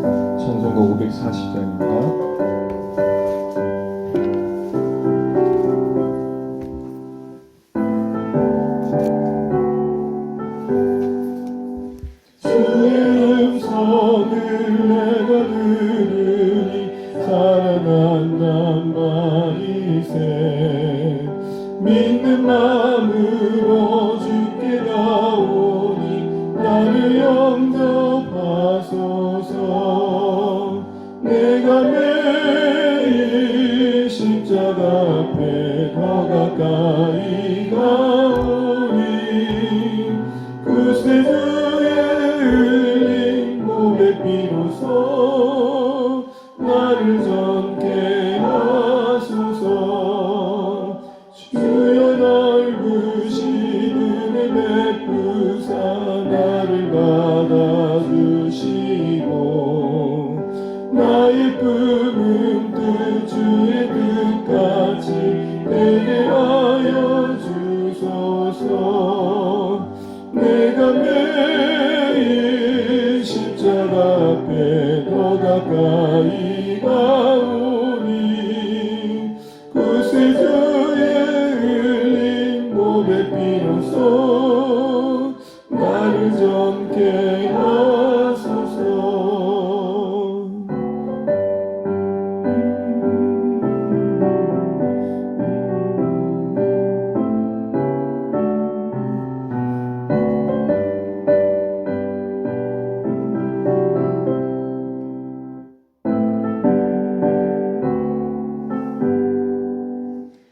찬송가 540장입니다. 주의 음성을 내가 들으니 살아난단 말이세. 믿는 마음으로 주께 나오니 나를 영접하소서. 내가 매일 십자가 앞에 더 가까이 가오니 그새 주의 흘린 몸의 피로써 나를 전케 하소서. 주여 넓으신 은혜 베푸사 나를 받아주시고 나의 품은 뜻 주의 뜻같이 되게 하여 주소서. 내가 매일 십자가 앞에 더 가까이 가오니 그새 주의 흘린 몸의 피로써 나를 전케 하소서.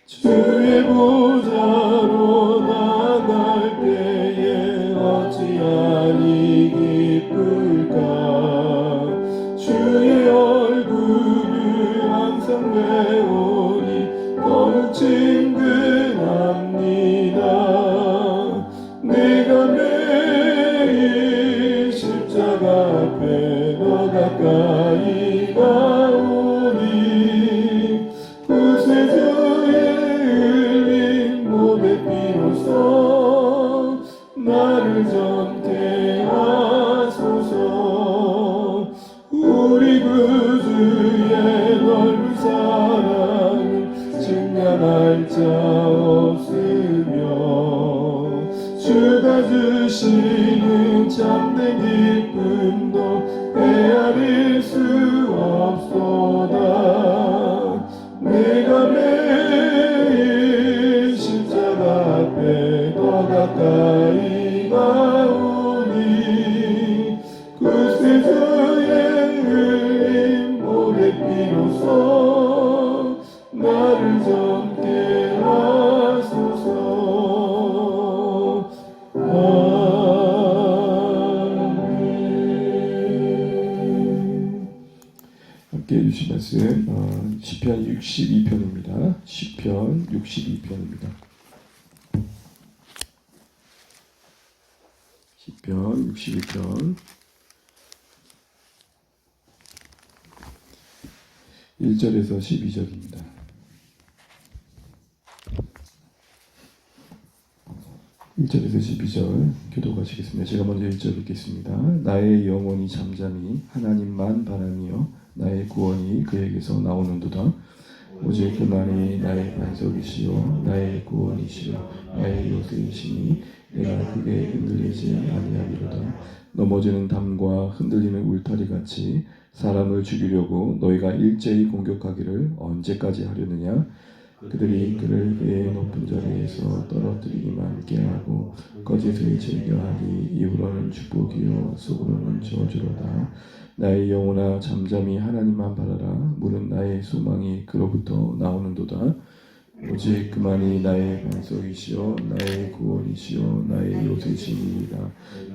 주의 보좌로 나갈 때에 어찌하니 기쁠까. 주의 얼굴을 항상 배우니 더욱 친근합니다. 내가 매일 십자가 앞에 더 가까이 가오니 그새 나를 전케 하소서. 우리 구주의 넓은 사랑을 증명할 자 없으며 주가 주시는 참된 기쁨도 헤아릴 수 없소다. 내가 매일 십자가 앞에 더 가까이 가오니 그새 주의 흘린 몸의 피로써 나를 전케 하소서. 아멘. 함께 해주신 말씀 시편 62편입니다. 시편 62편입니다. 시편 62편 1절에서 12절입니다. 1절에서 12절 교독하시겠습니다. 제가 먼저 1절 읽겠습니다. 나의 영혼이 잠잠히 하나님만 바라며 나의 구원이 그에게서 나오는도다. 오직 그만이 나의 반석이시요 나의 구원이시요 나의 요새이시니 내가 크게 흔들리지 아니하리로다. 넘어지는 담과 흔들리는 울타리같이 사람을 죽이려고 너희가 일제히 공격하기를 언제까지 하려느냐. 그들이 그를 그의 높은 자리에서 떨어뜨리기만 깨하고 거짓을 즐겨하리. 이후로는 축복이요 속으로는 저주로다. 나의 영혼아 잠잠히 하나님만 바라라. 물은 나의 소망이 그로부터 나오는도다. 오직 그만이 나의 반석이시요 나의 구원이시요 나의 요새시니이다.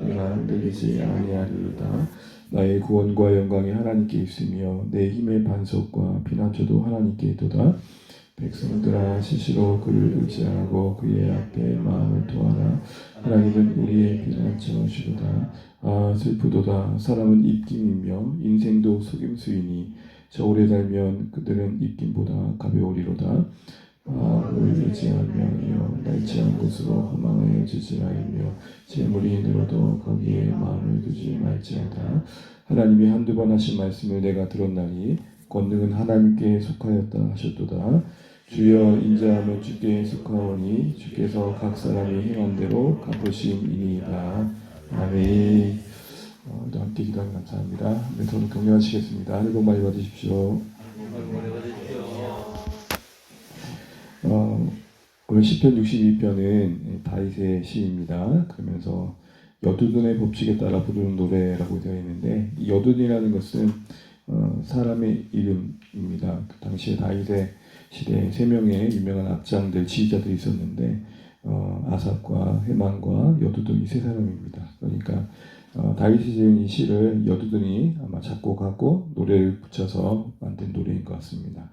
내가 흔들리지 아니하리로다. 나의 구원과 영광이 하나님께 있으며 내 힘의 반석과 피난처도 하나님께 있도다. 백성들아 시시로 그를 의지하고 그의 앞에 마음을 토하라. 하나님은 우리의 피난처시로다. 아 슬프도다. 사람은 입김이며 인생도 속임수이니 저울에 달면 그들은 입김보다 가벼우리로다. 마음을 의지하며 날치한 곳으로 허망하여 지지라이며 재물이 늘어도 거기에 마음을 두지 말지어다. 하나님이 한두 번 하신 말씀을 내가 들었나니 권능은 하나님께 속하였다 하셨도다. 주여 인자하면 주께 속하오니 주께서 각 사람이 행한 대로 갚으심이니이다. 아멘. 함께 기도하면 감사합니다. 네, 서로 격려하시겠습니다. 하늘 복 많이 받으십시오. 오늘 시편 62편은 다윗의 시입니다. 그러면서 여두둔의 법칙에 따라 부르는 노래라고 되어 있는데, 이 여두둔이라는 것은 사람의 이름입니다. 그 당시에 다윗의 시대에 세 명의 유명한 악장들, 지휘자들이 있었는데 아삽과 헤만과 여두둔 이 세 사람입니다. 그러니까 다윗이 지은 이 시를 여두둔이 아마 작곡하고 노래를 붙여서 만든 노래인 것 같습니다.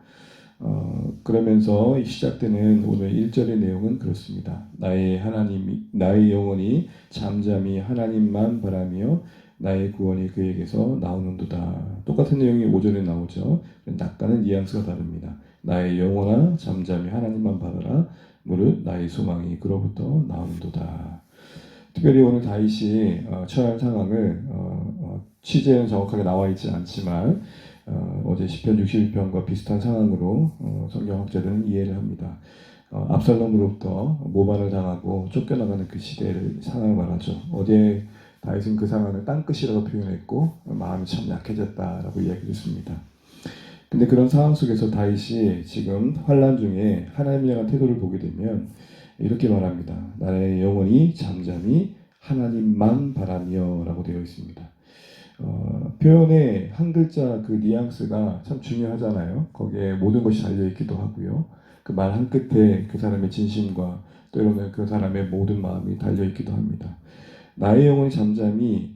그러면서 시작되는 오늘 1절의 내용은 그렇습니다. 나의 영혼이 잠잠히 하나님만 바라며 나의 구원이 그에게서 나오는도다. 똑같은 내용이 5절에 나오죠. 약간은 뉘앙스가 다릅니다. 나의 영혼아 잠잠히 하나님만 바라라. 무릇 나의 소망이 그로부터 나오는도다. 특별히 오늘 다윗이 처한 상황을 취재는 정확하게 나와 있지 않지만 어제 시편 61편과 비슷한 상황으로 성경학자들은 이해를 합니다. 압살롬으로부터 모반을 당하고 쫓겨나가는 그 시대를 상황을 말하죠. 어제 다윗은 그 상황을 땅끝이라고 표현했고 마음이 참 약해졌다라고 이야기했습니다. 근데 그런 상황 속에서 다윗이 지금 환난 중에 하나님에 향한 태도를 보게 되면 이렇게 말합니다. 나의 영혼이 잠잠히 하나님만 바라며 라고 되어 있습니다. 표현의 한 글자 그 뉘앙스가 참 중요하잖아요. 거기에 모든 것이 달려있기도 하고요. 그 말 한 끝에 그 사람의 진심과 때로는 그 사람의 모든 마음이 달려있기도 합니다. 나의 영혼이 잠잠히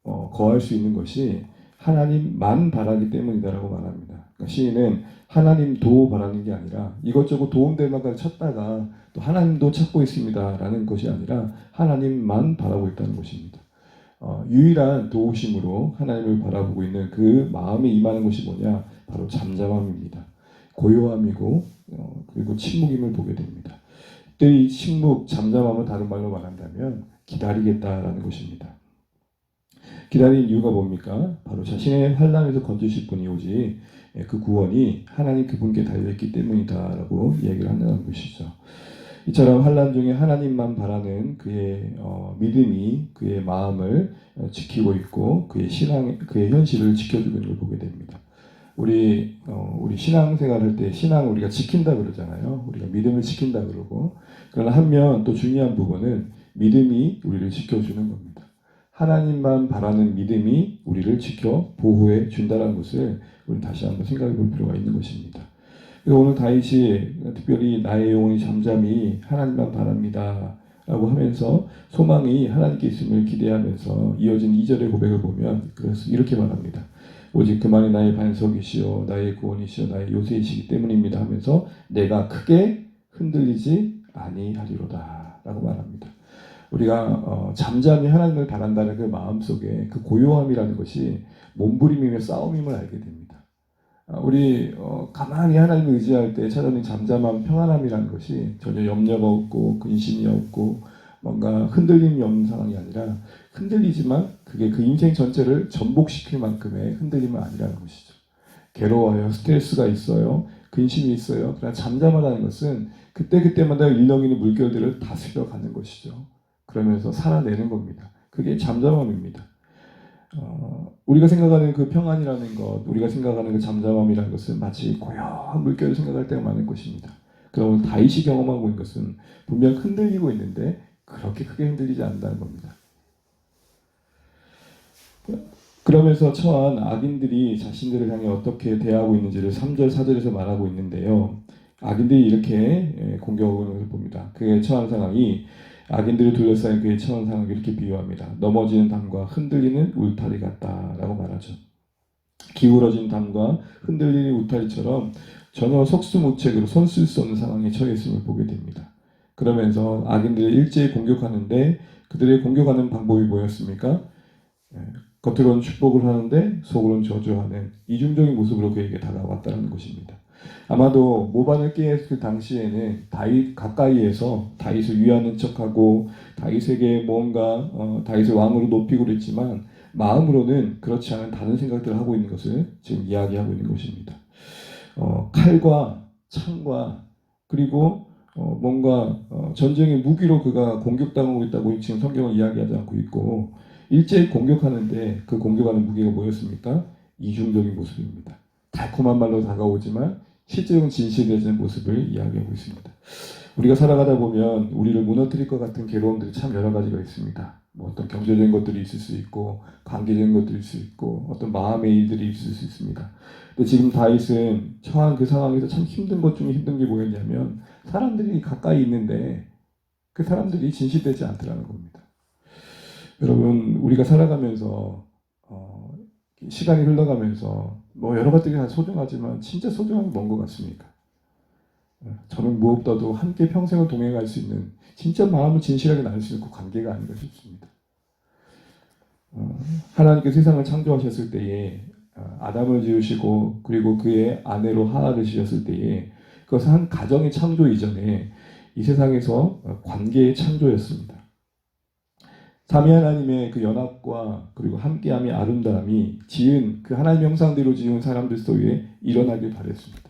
거할 수 있는 것이 하나님만 바라기 때문이다라고 말합니다. 그러니까 시인은 하나님도 바라는 게 아니라 이것저것 도움될 만큼 찾다가 또 하나님도 찾고 있습니다라는 것이 아니라 하나님만 바라고 있다는 것입니다. 유일한 도우심으로 하나님을 바라보고 있는 그 마음에 임하는 것이 뭐냐? 바로 잠잠함입니다. 고요함이고 그리고 침묵임을 보게 됩니다. 그때 이 침묵, 잠잠함을 다른 말로 말한다면 기다리겠다라는 것입니다. 기다리는 이유가 뭡니까? 바로 자신의 환난에서 건지실 분이 오지 그 구원이 하나님 그분께 달려있기 때문이다라고 이야기를 한다는 것이죠. 이처럼 환난 중에 하나님만 바라는 그의 믿음이 그의 마음을 지키고 있고 그의 현실을 지켜주고 있는 걸 보게 됩니다. 우리 신앙생활할 때 신앙을 우리가 지킨다 그러잖아요. 우리가 믿음을 지킨다 그러고, 그러나 한면 또 중요한 부분은 믿음이 우리를 지켜주는 겁니다. 하나님만 바라는 믿음이 우리를 지켜 보호해 준다는 것을 우리 다시 한번 생각해 볼 필요가 있는 것입니다. 그래서 오늘 다윗이 특별히 나의 영혼이 잠잠히 하나님만 바랍니다 라고 하면서 소망이 하나님께 있음을 기대하면서 이어진 2절의 고백을 보면 그래서 이렇게 말합니다. 오직 그만이 나의 반석이시요 나의 구원이시요 나의 요새이시기 때문입니다 하면서 내가 크게 흔들리지 아니하리로다 라고 말합니다. 우리가 잠잠히 하나님을 바란다는 그 마음속에 그 고요함이라는 것이 몸부림이며 싸움임을 알게 됩니다. 우리 가만히 하나님을 의지할 때 찾아오는 잠잠한 평안함이라는 것이 전혀 염려가 없고 근심이 없고 뭔가 흔들림이 없는 상황이 아니라 흔들리지만 그게 그 인생 전체를 전복시킬 만큼의 흔들림은 아니라는 것이죠. 괴로워요. 스트레스가 있어요. 근심이 있어요. 그러나 잠잠하다는 것은 그때그때마다 일렁이는 물결들을 다스려 가는 것이죠. 그러면서 살아내는 겁니다. 그게 잠잠함입니다. 우리가 생각하는 그 평안이라는 것, 우리가 생각하는 그 잠잠함이라는 것은 마치 고요한 물결을 생각할 때가 많을 것입니다. 그러면 다윗이 경험하고 있는 것은 분명 흔들리고 있는데 그렇게 크게 흔들리지 않는다는 겁니다. 그러면서 처한 악인들이 자신들을 향해 어떻게 대하고 있는지를 3절, 4절에서 말하고 있는데요. 악인들이 이렇게 공격하고 있는 것을 봅니다. 그의 처한 상황이 악인들이 둘러싸인 그의 처한 상황을 이렇게 비유합니다. 넘어지는 담과 흔들리는 울타리 같다라고 말하죠. 기울어진 담과 흔들리는 울타리처럼 전혀 속수무책으로 손 쓸 수 없는 상황에 처해 있음을 보게 됩니다. 그러면서 악인들을 일제히 공격하는데 그들의 공격하는 방법이 뭐였습니까? 겉으로는 축복을 하는데 속으로는 저주하는 이중적인 모습으로 그에게 다가왔다는 것입니다. 아마도 모반을 깨했을 당시에는 다윗 가까이에서 다윗을 위하는 척하고 다윗에게 뭔가 다윗을 왕으로 높이고 그랬지만 마음으로는 그렇지 않은 다른 생각들을 하고 있는 것을 지금 이야기하고 있는 것입니다. 칼과 창과 그리고 뭔가 전쟁의 무기로 그가 공격당하고 있다고 지금 성경은 이야기하지 않고 있고, 일제히 공격하는데 그 공격하는 무기가 뭐였습니까? 이중적인 모습입니다. 달콤한 말로 다가오지만 실제로는 진실되지는 모습을 이야기하고 있습니다. 우리가 살아가다 보면 우리를 무너뜨릴 것 같은 괴로움들이 참 여러 가지가 있습니다. 뭐 어떤 경제적인 것들이 있을 수 있고, 관계적인 것들이 있을 수 있고, 어떤 마음의 일들이 있을 수 있습니다. 근데 지금 다윗은 처한 그 상황에서 참 힘든 것 중에 힘든 게 뭐였냐면, 사람들이 가까이 있는데 그 사람들이 진실되지 않더라는 겁니다. 여러분, 우리가 살아가면서 시간이 흘러가면서 뭐 여러 가지가 다 소중하지만 진짜 소중한 게 뭔 것 같습니까? 저는 무엇보다도 함께 평생을 동행할 수 있는, 진짜 마음을 진실하게 나눌 수 있는 그 관계가 아닌가 싶습니다. 하나님께 세상을 창조하셨을 때에 아담을 지으시고 그리고 그의 아내로 하와를 지으셨을 때에 그것은 한 가정의 창조 이전에 이 세상에서 관계의 창조였습니다. 삼위 하나님의 그 연합과 그리고 함께함의 아름다움이 지은 그 하나님 형상대로 지은 사람들 속에 일어나길 바랬습니다.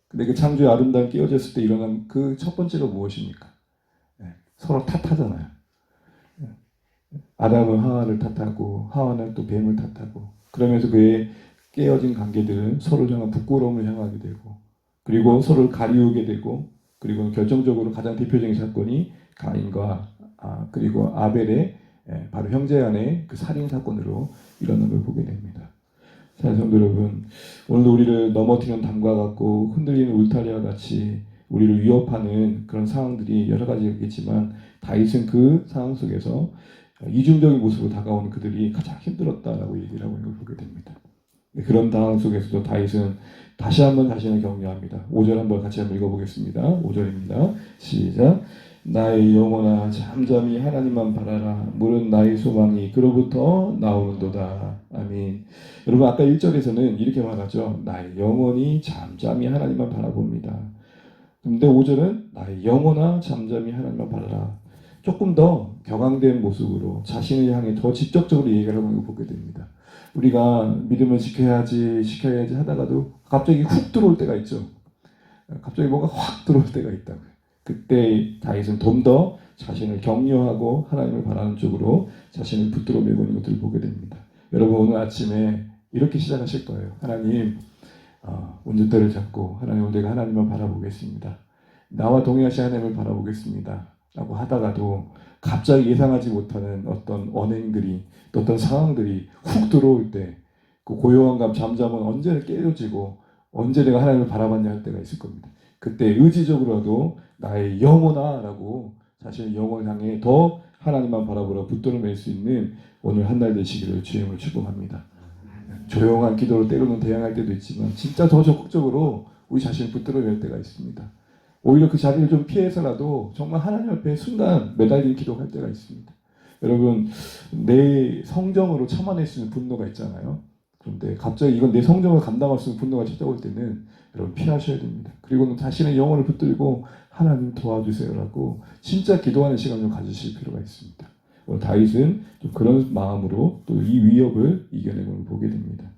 근데 그 창조의 아름다움이 깨어졌을 때 일어난 그 첫 번째가 무엇입니까? 서로 탓하잖아요. 아담은 하와를 탓하고 하와는 또 뱀을 탓하고, 그러면서 그의 깨어진 관계들은 서로를 향한 부끄러움을 향하게 되고, 그리고 서로를 가리우게 되고, 그리고 결정적으로 가장 대표적인 사건이 가인과 그리고 아벨의 바로 형제 간의 그 살인 사건으로 일어난 걸 보게 됩니다. 자, 성도 여러분, 오늘도 우리를 넘어뜨리는 담과 같고 흔들리는 울타리와 같이 우리를 위협하는 그런 상황들이 여러 가지가 있겠지만, 다윗은 그 상황 속에서 이중적인 모습으로 다가오는 그들이 가장 힘들었다라고 얘기를 하고 있는 걸 보게 됩니다. 그런 상황 속에서도 다윗은 다시 한번 자신을 격려합니다. 5절 한번 같이 한번 읽어보겠습니다. 5절입니다. 시작. 나의 영혼아 잠잠히 하나님만 바라라. 물은 나의 소망이 그로부터 나오는도다. 아멘. 여러분, 아까 1절에서는 이렇게 말하죠. 나의 영혼이 잠잠히 하나님만 바라봅니다. 근데 5절은 나의 영혼아 잠잠히 하나님만 바라라. 조금 더 격앙된 모습으로 자신을 향해 더 직접적으로 얘기를 하고 있는 걸 보게 됩니다. 우리가 믿음을 지켜야지 하다가도 갑자기 훅 들어올 때가 있죠. 갑자기 뭔가 확 들어올 때가 있다고요. 그때 다윗은 좀 더 자신을 격려하고 하나님을 바라는 쪽으로 자신을 붙들어 메고 있는 것들을 보게 됩니다. 여러분, 오늘 아침에 이렇게 시작하실 거예요. 하나님, 운전대를 잡고 하나님, 내가 하나님만 바라보겠습니다. 나와 동행하신 하나님을 바라보겠습니다. 라고 하다가도 갑자기 예상하지 못하는 어떤 언행들이, 또 어떤 상황들이 훅 들어올 때 그 고요한 감, 잠잠은 언제 깨어지고 언제 내가 하나님을 바라봤냐 할 때가 있을 겁니다. 그때 의지적으로라도 나의 영혼아 라고 자신의 영혼을 향해 더 하나님만 바라보라 붙들어 맬 수 있는 오늘 한 날 되시기를 주님을 축복합니다. 조용한 기도로 때로는 대항할 때도 있지만 진짜 더 적극적으로 우리 자신을 붙들어 맬 때가 있습니다. 오히려 그 자리를 좀 피해서라도 정말 하나님 앞에 순간 매달린 기도할 때가 있습니다. 여러분, 내 성정으로 참아낼 수 있는 분노가 있잖아요. 그런데 갑자기 이건 내 성정을 감당할 수 있는 분노가 찾아올 때는 여러분 피하셔야 됩니다. 그리고는 자신의 영혼을 붙들고 하나님 도와주세요라고 진짜 기도하는 시간을 가지실 필요가 있습니다. 오늘 다윗은 좀 그런 마음으로 또 이 위협을 이겨내고 보게 됩니다.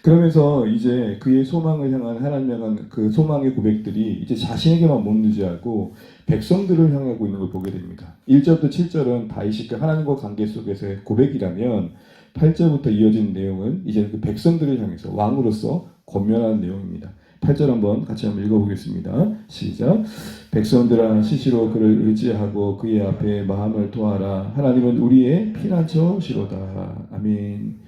그러면서 이제 그의 소망을 향한 하나님 향한 그 소망의 고백들이 이제 자신에게만 머무르지 않고 백성들을 향하고 있는 걸 보게 됩니다. 1절부터 7절은 다윗이 그 하나님과 관계 속에서의 고백이라면 8절부터 이어진 내용은 이제 그 백성들을 향해서 왕으로서 권면하는 내용입니다. 8절 한번 같이 한번 읽어보겠습니다. 시작. 백성들아 시시로 그를 의지하고 그의 앞에 마음을 토하라. 하나님은 우리의 피난처시로다. 아멘.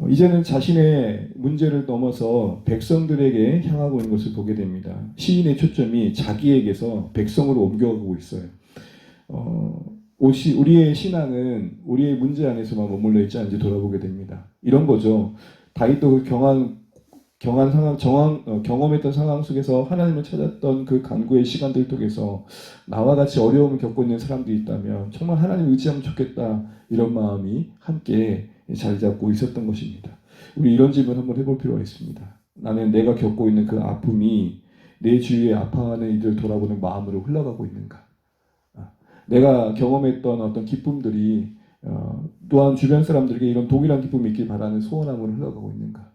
이제는 자신의 문제를 넘어서 백성들에게 향하고 있는 것을 보게 됩니다. 시인의 초점이 자기에게서 백성으로 옮겨가고 있어요. 우리의 신앙은 우리의 문제 안에서만 머물러 있지 않은지 돌아보게 됩니다. 이런 거죠. 다윗도 그 경험했던 상황 속에서 하나님을 찾았던 그 간구의 시간들 속에서 나와 같이 어려움을 겪고 있는 사람들이 있다면 정말 하나님 의지하면 좋겠다, 이런 마음이 함께 자리 잡고 있었던 것입니다. 우리 이런 질문 한번 해볼 필요가 있습니다. 나는 내가 겪고 있는 그 아픔이 내 주위에 아파하는 이들을 돌아보는 마음으로 흘러가고 있는가? 내가 경험했던 어떤 기쁨들이 또한 주변 사람들에게 이런 동일한 기쁨이 있길 바라는 소원함으로 흘러가고 있는가?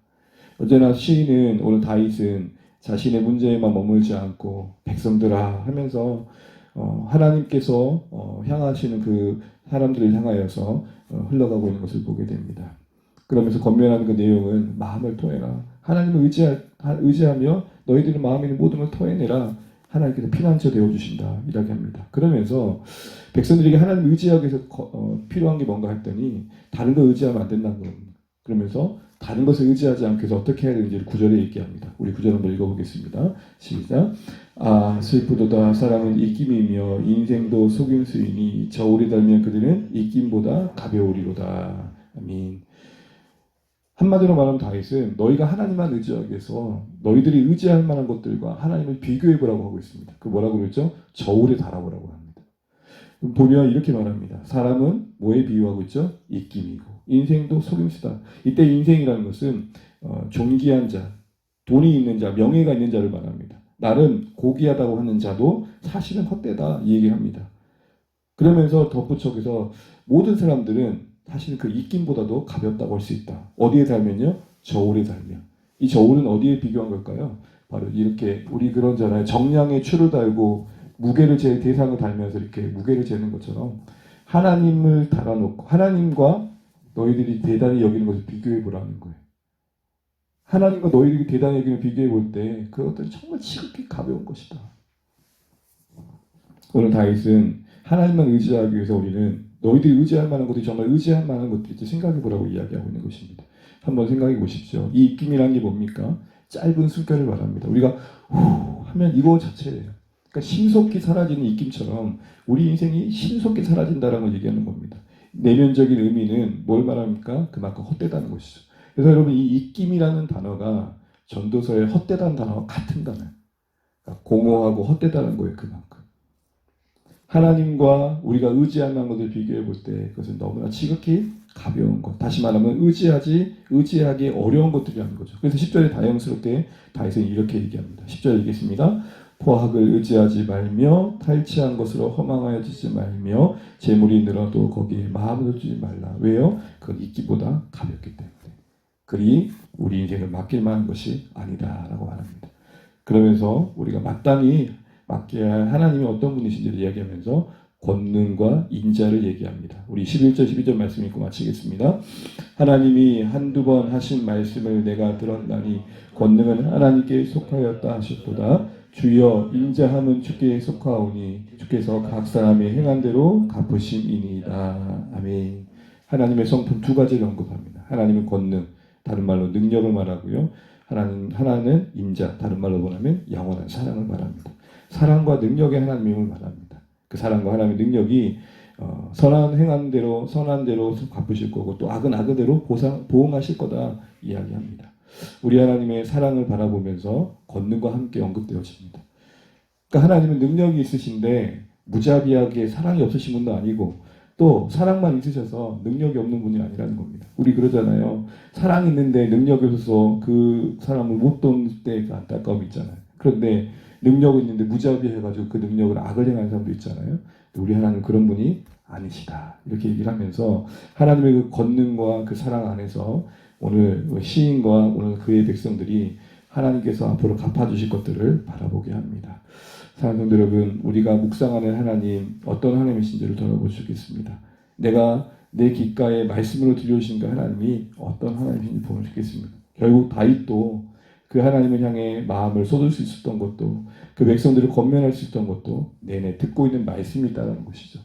언제나 시인은, 오늘 다윗은 자신의 문제에만 머물지 않고 백성들아 하면서 하나님께서 향하시는 그 사람들을 향하여서 흘러가고 있는 것을 보게 됩니다. 그러면서 권면하는 그 내용은 마음을 토해라. 하나님을 의지하며 너희들의 마음에 있는 모든 걸 토해내라. 하나님께서 피난처 되어주신다. 이야기합니다. 그러면서 백성들에게 하나님을 의지하기 위해서 필요한 게 뭔가 했더니 다른 거 의지하면 안 된다는 겁니다. 그러면서 다른 것을 의지하지 않기 위해서 어떻게 해야 되는지를 구절에 얘기합니다. 우리 구절 한번 읽어보겠습니다. 시작. 아 슬프도다 사람은 입김이며 인생도 속임수이니 저울이 달면 그들은 입김보다 가벼우리로다. 아멘. 한마디로 말하면 다윗은 너희가 하나님만 의지하기 위해서 너희들이 의지할 만한 것들과 하나님을 비교해보라고 하고 있습니다. 그 뭐라고 그랬죠? 저울에 달아보라고 합니다. 보면 이렇게 말합니다. 사람은 뭐에 비유하고 있죠? 입김이고 인생도 속임수다. 이때 인생이라는 것은 존귀한 자, 돈이 있는 자, 명예가 있는 자를 말합니다. 나름 고귀하다고 하는 자도 사실은 헛되다 이 얘기합니다. 그러면서 덧붙여서 모든 사람들은 사실 그 입김보다도 가볍다고 할 수 있다. 어디에 달면요? 저울에 달면. 이 저울은 어디에 비교한 걸까요? 바로 이렇게 우리 그런잖아요. 정량에 추를 달고 무게를 잴 대상을 달면서 이렇게 무게를 재는 것처럼 하나님을 달아놓고 하나님과 너희들이 대단히 여기는 것을 비교해 보라는 거예요. 하나님과 너희들이 대단히 여기는 비교해 볼 때 그것들은 정말 지극히 가벼운 것이다. 오늘 다윗은 하나님만 의지하기 위해서 우리는 너희들이 의지할 만한 것들이 정말 의지할 만한 것들인지 생각해 보라고 이야기하고 있는 것입니다. 한번 생각해 보십시오. 이 입김이라는 게 뭡니까? 짧은 숨결을 말합니다. 우리가 후 하면 이거 자체예요. 그러니까 신속히 사라지는 입김처럼 우리 인생이 신속히 사라진다는 걸 얘기하는 겁니다. 내면적인 의미는 뭘 말합니까? 그만큼 헛되다는 것이죠. 그래서 여러분 이 입김이라는 단어가 전도서의 헛되다는 단어와 같은 단어예요. 그러니까 공허하고 헛되다는 거예요. 그만큼. 하나님과 우리가 의지할 만한 것을 비교해 볼 때 그것은 너무나 지극히 가벼운 것. 다시 말하면 의지하기 어려운 것들이라는 거죠. 그래서 10절에 다행스럽게 다윗은 이렇게 얘기합니다. 10절 읽겠습니다. 포학을 의지하지 말며 탈취한 것으로 허망하여지지 말며 재물이 늘어도 거기에 마음을 두지 말라. 왜요? 그건 있기보다 가볍기 때문에. 그리 우리 인생을 맡길 만한 것이 아니다라고 말합니다. 그러면서 우리가 마땅히 맡겨야 할 하나님이 어떤 분이신지를 이야기하면서 권능과 인자를 얘기합니다. 우리 11절 12절 말씀 읽고 마치겠습니다. 하나님이 한두 번 하신 말씀을 내가 들었나니 권능은 하나님께 속하였다 하셨도다. 주여 인자함은 주께 속하오니 주께서 각 사람의 행한 대로 갚으심이니이다. 아멘. 하나님의 성품 두 가지를 언급합니다. 하나님은 권능, 다른 말로 능력을 말하고요. 하나는 인자, 다른 말로 보면 영원한 사랑을 말합니다. 사랑과 능력의 하나님을 말합니다. 그 사랑과 하나님의 능력이 선한 행한 대로 선한 대로 갚으실 거고 또 악은 악의대로 보응하실 거다 이야기합니다. 우리 하나님의 사랑을 바라보면서 권능과 함께 언급되어집니다. 그러니까 하나님은 능력이 있으신데 무자비하게 사랑이 없으신 분도 아니고 또 사랑만 있으셔서 능력이 없는 분이 아니라는 겁니다. 우리 그러잖아요. 사랑이 있는데 능력이 없어서 그 사람을 못 돕는 때 그 안타까움이 있잖아요. 그런데 능력이 있는데 무자비해가지고 그 능력을 악을 행하는 사람도 있잖아요. 우리 하나님은 그런 분이 아니시다. 이렇게 얘기를 하면서 하나님의 그 권능과 그 사랑 안에서 오늘 시인과 오늘 그의 백성들이 하나님께서 앞으로 갚아주실 것들을 바라보게 합니다. 사랑하는 성도 여러분, 우리가 묵상하는 하나님 어떤 하나님이신지를 돌아볼 수 있겠습니다. 내가 내 귓가에 말씀으로 들려주신 그 하나님이 어떤 하나님이신지 보면 좋겠습니다. 결국 다윗도 그 하나님을 향해 마음을 쏟을 수 있었던 것도 그 백성들을 권면할 수 있었던 것도 내내 듣고 있는 말씀이 있다는 것이죠.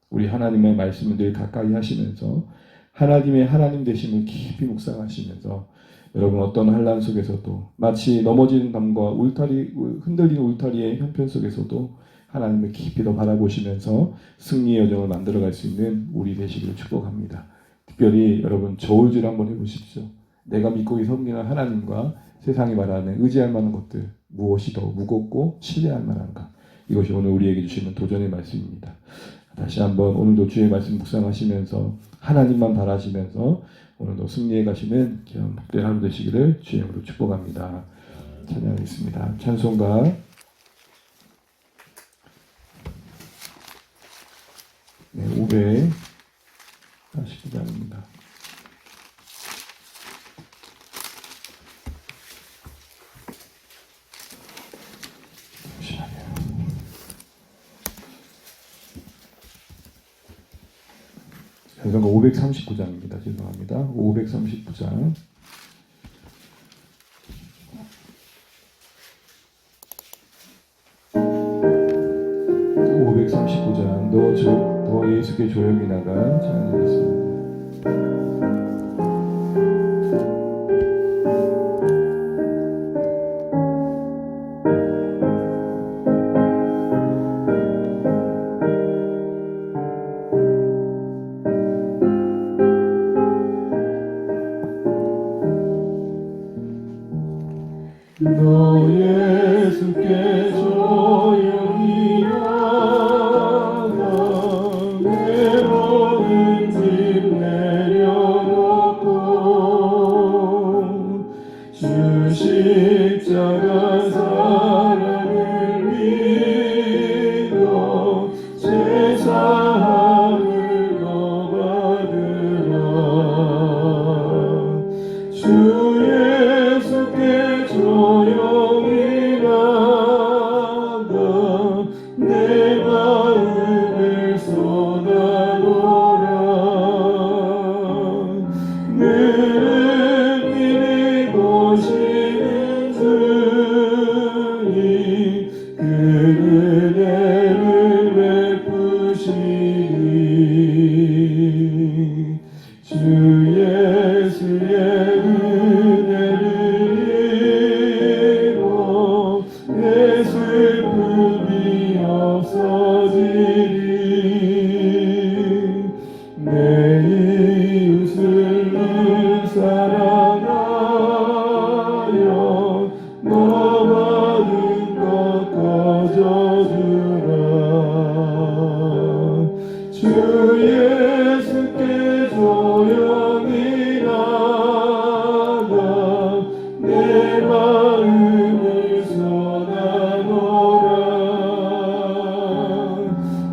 우리 하나님의 말씀을 늘 가까이 하시면서 하나님의 하나님 되심을 깊이 묵상하시면서 여러분 어떤 환난 속에서도 마치 넘어지는 담과 흔들리는 울타리의 형편 속에서도 하나님을 깊이 더 바라보시면서 승리의 여정을 만들어갈 수 있는 우리 되시기를 축복합니다. 특별히 여러분 저울질 한번 해보십시오. 내가 믿고 섬기는 하나님과 세상이 말하는 의지할 만한 것들 무엇이 더 무겁고 신뢰할 만한가. 이것이 오늘 우리에게 주시는 도전의 말씀입니다. 다시 한번 오늘도 주의 말씀 묵상하시면서 하나님만 바라시면서 오늘도 승리해 가시는 귀한 복된 하루 되시기를 주의 이름으로 축복합니다. 찬양하겠습니다. 찬송가 500 49장입니다. 연성가 539장입니다. 죄송합니다. 539장. 539장. 너 예수께 조용히 나가. 찬양하겠습니다. 너 예수께 조용히 나가 내 모든 짐 내려놓고 주 십자가 사랑을 믿어 제사함을 더 받으라. 주 예수께 조용히 나가 내 마음을 쏟아놓으라. 너를 미리 보시는 주님 그 은혜를 베푸시니 주 예수의 내 슬픔이 없어지리. 내 이웃을 늘 사랑하여 너 받은 것 거저주라. 주 예수께 조용히 나가 내 마음을 쏟아놓으라.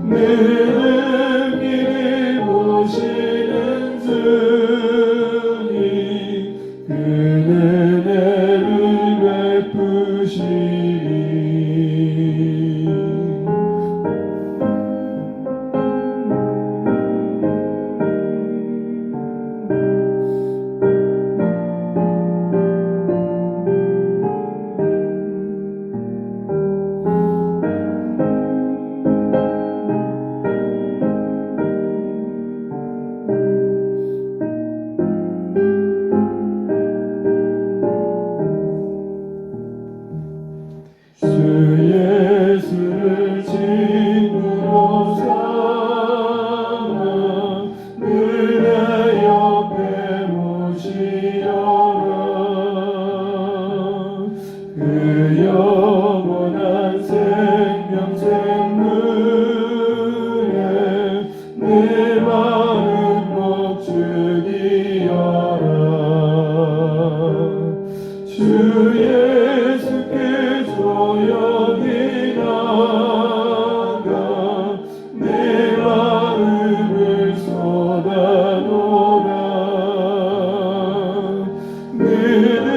너를 미리 보시는 주님 그 은혜를 베푸시니 주 예수를 친구로 삼아 늘 내 옆에 모시어라. 그 영원한 생명 샘물에 내 마음 목축이어라. 주 예수께 조용히 나가 내 마음을 쏟아놓으라. 너를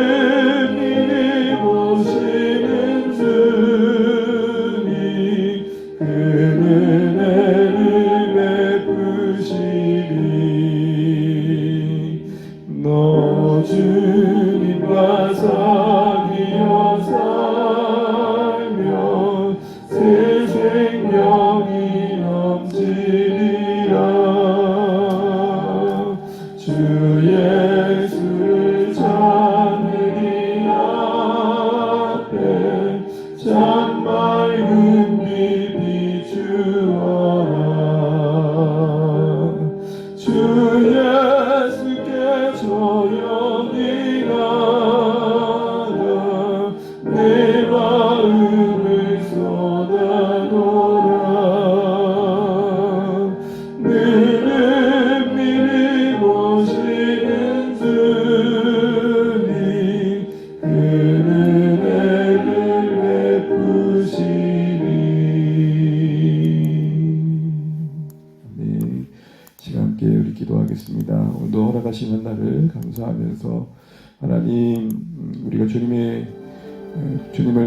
미리 보시는 주님 그 은혜를 베푸시니 너 주님과 사귀어 살면 새 생명이 넘치리라. 주 예수를 하늘이 앞에 참 맑은 빛 비추어라. 주 예수께 조용히 나가 내 마음을 쏟아놓으라. 너를 미리 보시는 주님 그 은혜를 베푸시니. 아멘. 시간 함께 우리 기도하겠습니다. 기도하면서 하나님 우리가 주님을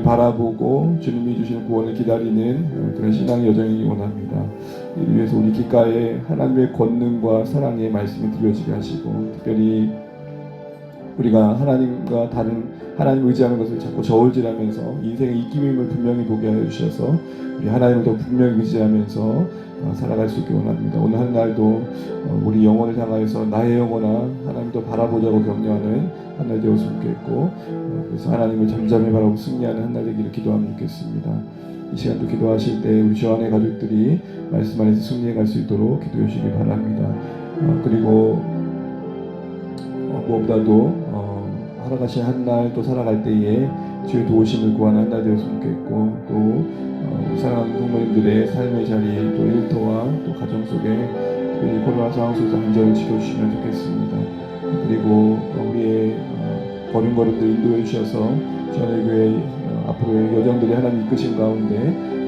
바라보고 주님이 주시는 구원을 기다리는 그런 신앙 여정이기 원합니다. 이를 위해서 우리 귓가에 하나님의 권능과 사랑의 말씀이 들려지게 하시고 특별히 우리가 하나님과 다른 하나님 의지하는 것을 자꾸 저울질하면서 인생의 이기임을 분명히 보게 하여 주셔서 우리 하나님을 더 분명히 의지하면서 살아갈 수 있게 원합니다. 오늘 한 날도 우리 영혼을 향하여서 나의 영혼아 하나님도 바라보자고 격려하는 한 날 되었으면 좋겠고 그래서 하나님을 잠잠히 바라보고 승리하는 한 날 되기를 기도하면 좋겠습니다. 이 시간도 기도하실 때 우리 주 안의 가족들이 말씀 안에서 승리해 갈 수 있도록 기도해 주시기 바랍니다. 그리고 무엇보다도 살아가신 한 날 또 살아갈 때에 주의 도우심을 구하는 한 날 되었으면 좋겠고 또 사랑하는 부모님들의 삶의 자리 또 일터와 또 가정 속에 특별히 코로나 상황 속에서 안전을 지켜주시면 좋겠습니다. 그리고 우리의 걸음걸음들 인도해 주셔서 저녁교회 앞으로의 여정들이 하나님 이끄신 가운데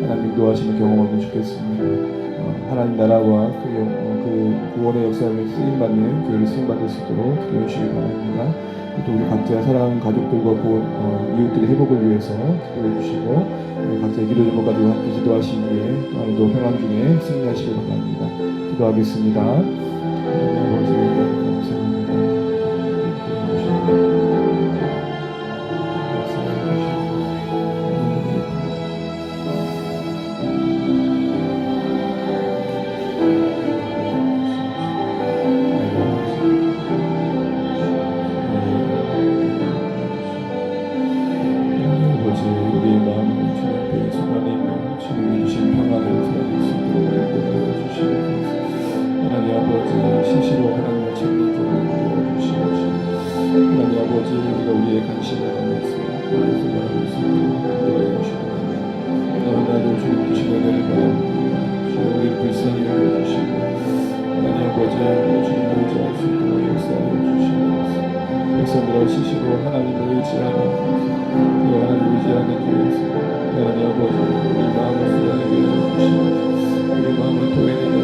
하나님 인도하시는 경험하면 좋겠습니다. 하나님 나라와 그 구원의 역사를 쓰임받는 교회를 쓰임받을 수 있도록 기도해 주시기 바랍니다. 또 우리 각자 사랑하는 가족들과 이웃들의 회복을 위해서 기도해 주시고 우리 각자의 기도 제목 가지고 함께 기도하신 후에 또 오늘도 평안 중에 승리하시기 바랍니다. 기도하겠습니다. 아버지 감사합니다. 우리의 마음을 주님 앞에 소망하며 주님이 주신 평안을 살아갈 수 있도록 인도하여 주시옵소서. 하나님 아버지 시시로 하나님을 찾는 자를 도와주시옵소서. 하나님 아버지 우리가 우리의 간신을 담아서 하나님을 바라볼 수 있도록 인도하여 주시옵소서. 하나님 주님 주신 은혜를 바랍니다. 주님 우리를 불쌍히 여겨주시고 하나님 아버지 주님을 의지할 수 있도록 역사하여 주시옵소서. 백성들아 시시로 하나님을 의지하는 하나님 의지하는 교회에서 하나님 아버지 우리 마음을 수련하게 해주시옵소서. 우리 마음을 토해내게